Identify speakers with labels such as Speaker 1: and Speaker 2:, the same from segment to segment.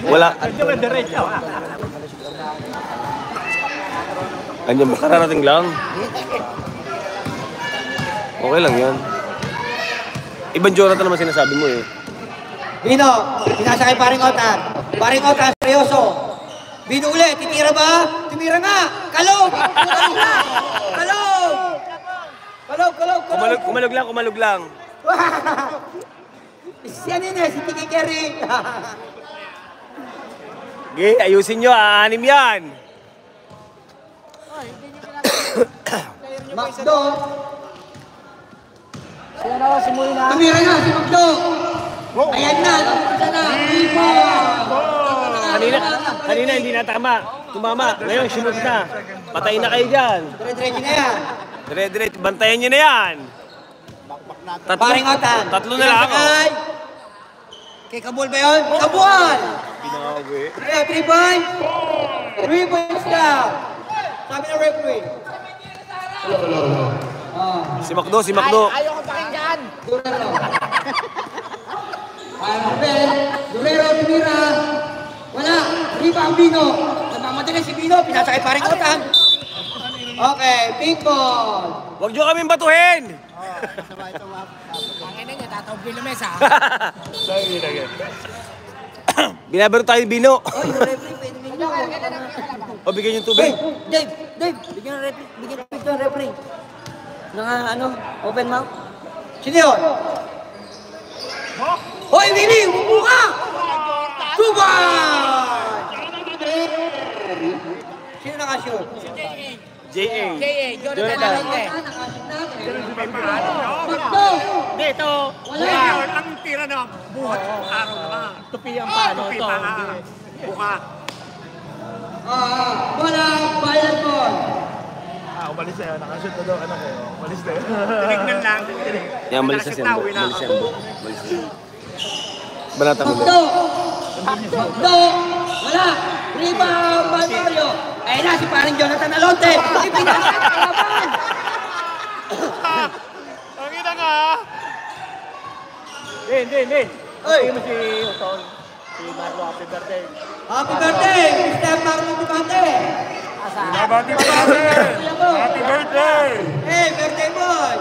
Speaker 1: Wala. Andiyan, kararating lang. Okay lang yan. Ibang Jonathan naman sinasabi mo eh.
Speaker 2: Bino, pinasa kay paring Otan. Paring Otan, seryoso. Bino ulit, titira ba? Tumira nga! Kalog! Kalog! Kalog!
Speaker 1: Kumalog lang.
Speaker 2: Si ano yun eh, si Tiki Kerry.
Speaker 1: Okay, ayusin nyo, aanim yan.
Speaker 2: Macdo.
Speaker 3: Sino na si Molina?
Speaker 2: Tumira na si Macdo. Ayan na,
Speaker 1: Kanina hindi na tama. Tumama. Ngayon, sunod na. Patay na kayo dyan.
Speaker 2: Dire-diretso na yan.
Speaker 1: Dire-diretso. Bantayan nyo na yan.
Speaker 2: Paring Otan.
Speaker 1: Tatlo na lang.
Speaker 2: Kay Kabul ba yun? Kabul!
Speaker 1: Binawi.
Speaker 2: Kaya 3 points. 3 points down. Sabi ng referee.
Speaker 1: Si Macdo.
Speaker 3: Ayaw ko pakinggan.
Speaker 2: Durero, tumira. Wala. Rebound Bino. Nagmamadali si Bino. Pinasa kay paring Otan. Okay, pink ball.
Speaker 1: Huwag nyo kaming batuhin.
Speaker 3: Pangina niya, tatawag din na mesa.
Speaker 1: Binabaro tayo Bino.
Speaker 2: Oy, yung referee, pwede minyo.
Speaker 1: O, bigyan yung tubig.
Speaker 2: Dave, bigyan ng referee. Open mouth. Sino yun? Hoy, Willie, umupo ka! Tuban! Sino nakashoot?
Speaker 1: J.A.
Speaker 3: Jonathan Alonte.
Speaker 2: Macdo!
Speaker 3: Dito.
Speaker 2: Wala.
Speaker 4: Ang tira na buhat araw na.
Speaker 3: Tupi ang pano.
Speaker 4: Tupi pa nga. Buka.
Speaker 2: Wala, violet ball.
Speaker 5: Umalis na yun. Nakashoot na daw anak eh. Umalis na yun.
Speaker 4: Tinignan lang.
Speaker 1: Yan, malis na siya. Banata mo.
Speaker 2: Macdo! Wala! Rebound, Balmorio! Ayun na, si paring Jonathan Alonte! Ipinasa na kalaban!
Speaker 4: Ang ina nga.
Speaker 3: Hindi.
Speaker 2: Oy!
Speaker 3: Hindi mo si Utol. Si Marlo, happy birthday.
Speaker 2: Happy birthday, Mr. Marlon Dibate!
Speaker 3: Asa?
Speaker 4: Happy birthday! Happy birthday!
Speaker 2: Hey, birthday boy!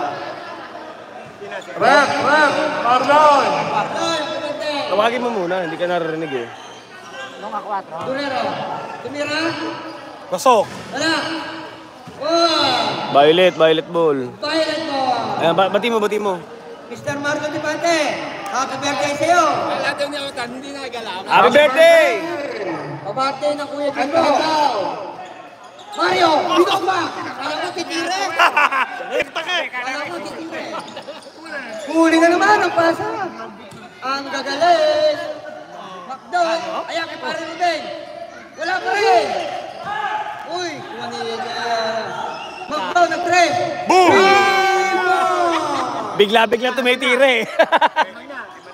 Speaker 4: Rep! Marlon!
Speaker 2: Marlon, happy birthday!
Speaker 1: Tawagin mo muna, hindi ka naririnig eh.
Speaker 3: Nung ako 4.
Speaker 2: Durero, tumira?
Speaker 1: Pasok!
Speaker 2: Wala! Wow!
Speaker 1: Violet ball.
Speaker 2: Violet ball!
Speaker 1: Ayan, bati mo.
Speaker 2: Mr. Marlon Dibate, happy birthday sa'yo!
Speaker 4: Lahat yung niyotan, hindi na galaw.
Speaker 1: Happy birthday!
Speaker 2: Pabate ng Kuya Jimbo! Mario, bitok ba? Kala ko titire! Kala ko titire! Huli na naman ang pasa! Ang gagaling! Macdo! Ayan kay pare Ruben! Wala pa rin! Uy! Macdo nag-tres!
Speaker 1: Boom! Bigla tumitire.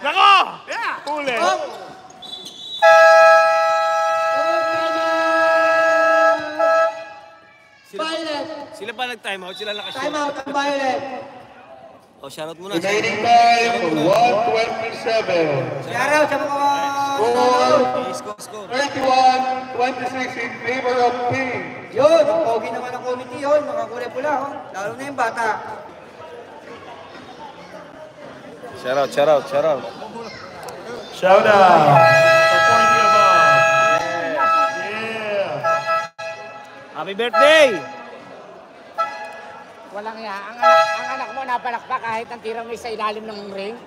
Speaker 4: Nako! Huli!
Speaker 2: Violet!
Speaker 1: Sila pa nag-time out, sila nakashoot.
Speaker 2: Time out ang Violet!
Speaker 1: O, shoutout muna.
Speaker 6: Remaining time, 1:27.
Speaker 2: Shoutout sa mga...
Speaker 1: Score.
Speaker 6: 31-26 in favor of Pink.
Speaker 2: Yun, ang pogi naman ang committee yun, mga kulay pula, oh. Lalo na yung bata.
Speaker 1: Shoutout.
Speaker 5: Shout out. Support you above. Yeah.
Speaker 1: Happy birthday!
Speaker 3: Walang iya. Ang anak mo napalakpak kahit ang tira mo sa ilalim ng ring.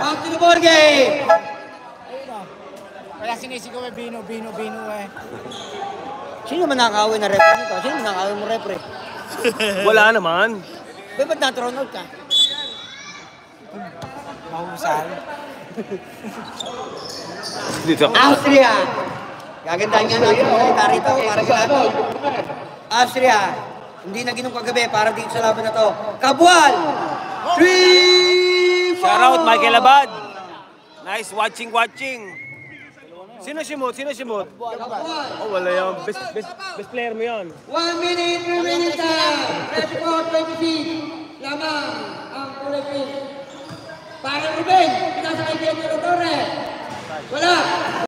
Speaker 2: Out to the ball game!
Speaker 3: Ayun o. Kaya sinisigaw eh, Bino eh.
Speaker 2: Sino man nakakawin na referee nito? Sino man nakakawin mo referee?
Speaker 1: Wala naman.
Speaker 2: Ba't na-thrown out ka?
Speaker 3: Mahusay.
Speaker 1: Dito.
Speaker 2: Austria! Gagandahan nga natin ang salita rito para sa lahat. Austria! Hindi na ginong kagabi para dito sa laban na to. Kabual! 3-4!
Speaker 1: Shoutout Michael Abad. Nice watching. Sino simot? Oh, wala yan. Best player mo yan.
Speaker 2: 1 minute remaining time. Ready for 26. Lamang ang kulay pink. Para Ruben, pinasa kay Diego Torres. Wala.